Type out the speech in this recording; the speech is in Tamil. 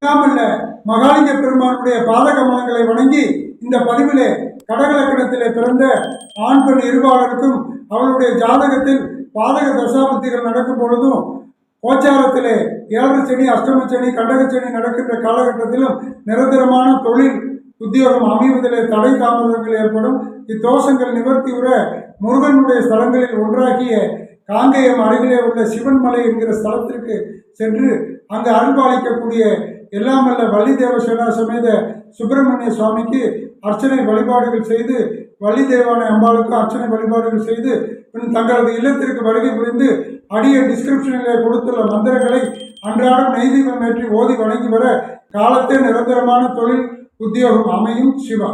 இல்லாமல்ல மகாலிங்க பெருமானுடைய பாதக மலங்களை வணங்கி இந்த பதிவிலே கடகலக்கணத்திலே பிறந்த ஆண் பெண் இருபாலருக்கும் அவளுடைய ஜாதகத்தில் பாதக தசாபுத்திகள் நடக்கும் பொழுதும் கோச்சாரத்திலே 7 சனி அஷ்டம சனி கண்டக சனி நடக்கின்ற காலகட்டத்திலும் நிரந்தரமான தொழில் உத்தியோகம் அமைவதிலே தடை தாமதங்கள் ஏற்படும். இத்தோஷங்கள் நிவர்த்தி உற முருகனுடைய ஸ்தலங்களில் ஒன்றாகிய காங்கேயம் அருகிலே உள்ள சிவன்மலை என்கிற ஸ்தலத்திற்கு சென்று அங்கு அருள்பாலிக்கக்கூடிய எல்லாமல்ல வள்ளி தேவசேனா சமேத சுப்பிரமணிய சுவாமிக்கு அர்ச்சனை வழிபாடுகள் செய்து வள்ளி தேவானை அம்பாளுக்கு அர்ச்சனை வழிபாடுகள் செய்து பின் தங்களது இல்லத்திற்கு வருகை புரிந்து அடிய டிஸ்கிரிப்ஷனிலே கொடுத்துள்ள மந்திரங்களை அன்றாடம் நெய்தீபம் ஏற்றி ஓதி வணங்கி வர காலத்தே நிரந்தரமான தொழில் உத்தியோகம் அமையும். சிவா.